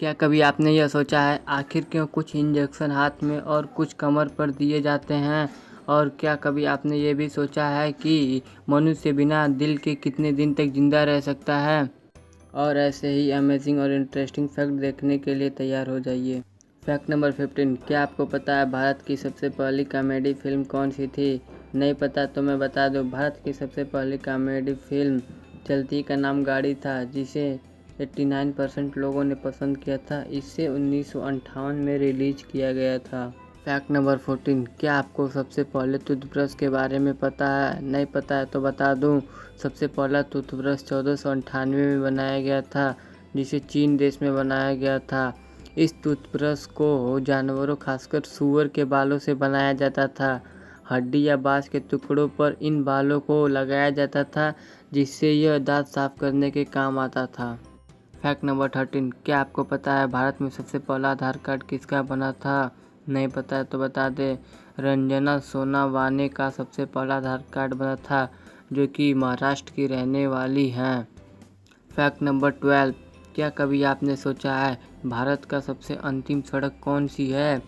क्या कभी आपने यह सोचा है आखिर क्यों कुछ इंजेक्शन हाथ में और कुछ कमर पर दिए जाते हैं? और क्या कभी आपने ये भी सोचा है कि मनुष्य बिना दिल के कितने दिन तक जिंदा रह सकता है? और ऐसे ही अमेजिंग और इंटरेस्टिंग फैक्ट देखने के लिए तैयार हो जाइए। फैक्ट नंबर 15, क्या आपको पता है भारत की सबसे पहली कॉमेडी फिल्म कौन सी थी? नहीं पता तो मैं बता दूं, भारत की सबसे पहली कॉमेडी फिल्म चलती का नाम गाड़ी था, जिसे 89% लोगों ने पसंद किया था। इसे 1958 में रिलीज किया गया था। फैक्ट नंबर 14, क्या आपको सबसे पहले टूथब्रश के बारे में पता है? नहीं पता है तो बता दूं, सबसे पहला टूथब्रश 1498 में बनाया गया था, जिसे चीन देश में बनाया गया था। इस टूथब्रश को जानवरों खासकर सूअर के बालों से बनाया जाता था। हड्डी या बाँस के टुकड़ों पर इन बालों को लगाया जाता था, जिससे यह दांत साफ करने के काम आता था। फैक्ट नंबर 13, क्या आपको पता है भारत में सबसे पहला आधार कार्ड किसका बना था? नहीं पता है तो बता दें, रंजना सोनावाने का सबसे पहला आधार कार्ड बना था, जो कि महाराष्ट्र की रहने वाली हैं। फैक्ट नंबर 12, क्या कभी आपने सोचा है भारत का सबसे अंतिम सड़क कौन सी है?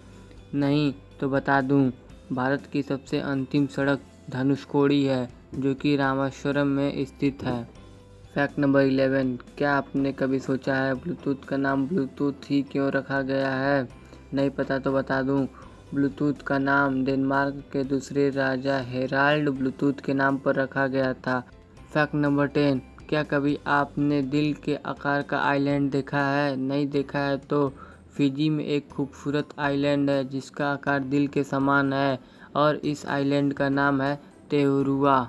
नहीं तो बता दूं, भारत की सबसे अंतिम सड़क धनुषकोडी है, जो कि रामेश्वरम में स्थित है। फैक्ट नंबर 11, क्या आपने कभी सोचा है ब्लूटूथ का नाम ब्लूटूथ ही क्यों रखा गया है? नहीं पता तो बता दूं, ब्लूटूथ का नाम डेनमार्क के दूसरे राजा हेराल्ड ब्लूटूथ के नाम पर रखा गया था। फैक्ट नंबर 10, क्या कभी आपने दिल के आकार का आइलैंड देखा है? नहीं देखा है तो फिजी में एक खूबसूरत आइलैंड है जिसका आकार दिल के समान है, और इस आइलैंड का नाम है तेहुरुआ।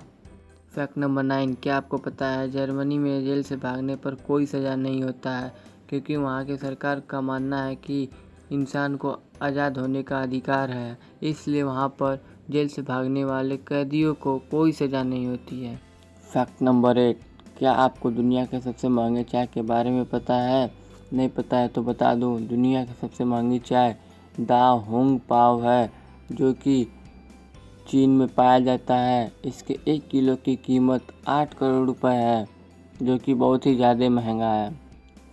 फैक्ट नंबर 9, क्या आपको पता है जर्मनी में जेल से भागने पर कोई सज़ा नहीं होता है, क्योंकि वहाँ की सरकार का मानना है कि इंसान को आज़ाद होने का अधिकार है, इसलिए वहाँ पर जेल से भागने वाले कैदियों को कोई सज़ा नहीं होती है। फैक्ट नंबर 8, क्या आपको दुनिया के सबसे महंगे चाय के बारे में पता है? नहीं पता है तो बता दूं, दुनिया की सबसे महंगी चाय दा होंग पाव है, जो कि चीन में पाया जाता है। इसके 1 किलो की कीमत 8 करोड़ रुपए है, जो कि बहुत ही ज़्यादा महंगा है।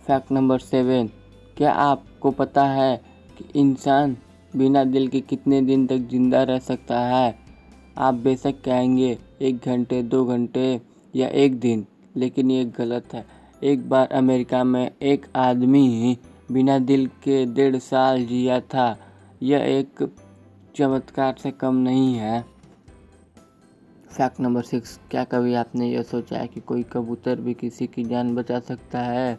फैक्ट नंबर 7, क्या आपको पता है कि इंसान बिना दिल के कितने दिन तक जिंदा रह सकता है? आप बेशक कहेंगे 1 घंटे, 2 घंटे या 1 दिन, लेकिन ये गलत है। एक बार अमेरिका में एक आदमी बिना दिल के 1.5 साल जिया था। यह एक चमत्कार से कम नहीं है। फैक्ट नंबर 6, क्या कभी आपने यह सोचा है कि कोई कबूतर भी किसी की जान बचा सकता है?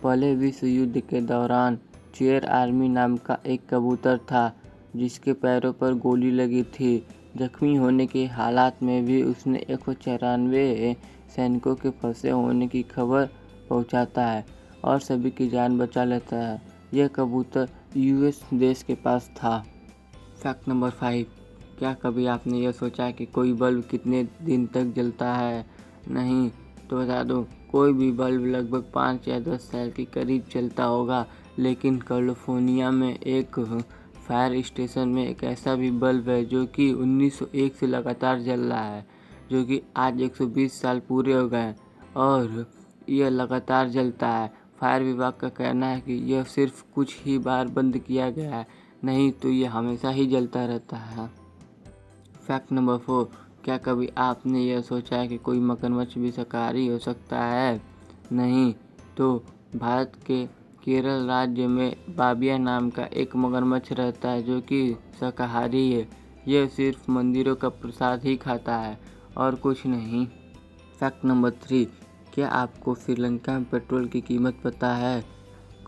पहले विश्व युद्ध के दौरान चेयर आर्मी नाम का एक कबूतर था, जिसके पैरों पर गोली लगी थी। जख्मी होने के हालात में भी उसने 194 सैनिकों के फंसे होने की खबर पहुंचाता है और सभी की जान बचा लेता है। यह कबूतर यूएस देश के पास था। फैक्ट नंबर 5, क्या कभी आपने यह सोचा कि कोई बल्ब कितने दिन तक जलता है? नहीं तो बता दूं, कोई भी बल्ब लगभग 5 या 10 साल के करीब चलता होगा, लेकिन कैलिफोर्निया में एक फायर स्टेशन में एक ऐसा भी बल्ब है जो कि 1901 से लगातार जल रहा है, जो कि आज 120 साल पूरे हो गए और यह लगातार जलता है। फायर विभाग का कहना है कि यह सिर्फ कुछ ही बार बंद किया गया है, नहीं तो यह हमेशा ही जलता रहता है। फैक्ट नंबर 4, क्या कभी आपने यह सोचा है कि कोई मगरमच्छ भी शाकाहारी हो सकता है? नहीं तो भारत के केरल राज्य में बाबिया नाम का एक मगरमच्छ रहता है, जो कि शाकाहारी है। यह सिर्फ मंदिरों का प्रसाद ही खाता है और कुछ नहीं। फैक्ट नंबर 3, क्या आपको श्रीलंका में पेट्रोल की कीमत पता है?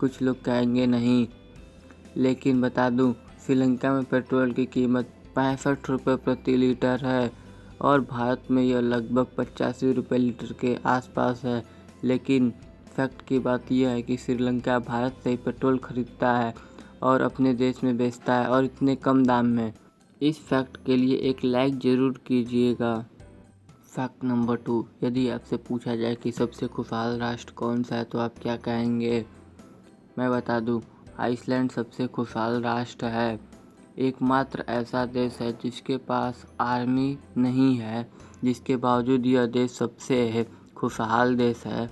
कुछ लोग कहेंगे नहीं, लेकिन बता दूं, श्रीलंका में पेट्रोल की कीमत 65 रुपये प्रति लीटर है और भारत में यह लगभग 85 रुपये लीटर के आसपास है। लेकिन फैक्ट की बात यह है कि श्रीलंका भारत से पेट्रोल खरीदता है और अपने देश में बेचता है, और इतने कम दाम में। इस फैक्ट के लिए एक लाइक ज़रूर कीजिएगा। फैक्ट नंबर 2, यदि आपसे पूछा जाए कि सबसे खुशहाल राष्ट्र कौन सा है तो आप क्या कहेंगे? मैं बता दूं, आइसलैंड सबसे खुशहाल राष्ट्र है। एकमात्र ऐसा देश है जिसके पास आर्मी नहीं है, जिसके बावजूद यह देश सबसे खुशहाल देश है।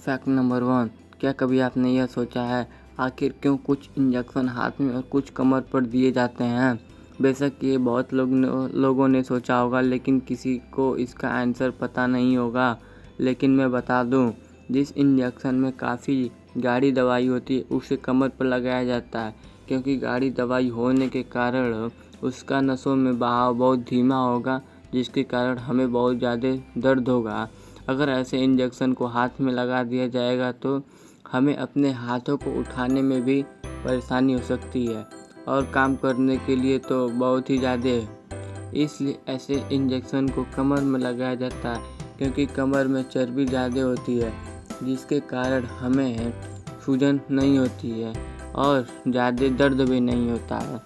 फैक्ट नंबर 1, क्या कभी आपने यह सोचा है आखिर क्यों कुछ इंजेक्शन हाथ में और कुछ कमर पर दिए जाते हैं? बेशक ये बहुत लोगों ने सोचा होगा, लेकिन किसी को इसका आंसर पता नहीं होगा। लेकिन मैं बता दूं, जिस इंजेक्शन में काफ़ी गाढ़ी दवाई होती है उसे कमर पर लगाया जाता है, क्योंकि गाढ़ी दवाई होने के कारण उसका नसों में बहाव बहुत धीमा होगा, जिसके कारण हमें बहुत ज़्यादा दर्द होगा। अगर ऐसे इंजेक्शन को हाथ में लगा दिया जाएगा तो हमें अपने हाथों को उठाने में भी परेशानी हो सकती है और काम करने के लिए तो बहुत ही ज़्यादा है। इसलिए ऐसे इंजेक्शन को कमर में लगाया जाता है, क्योंकि कमर में चर्बी ज़्यादा होती है, जिसके कारण हमें सूजन नहीं होती है और ज़्यादा दर्द भी नहीं होता है।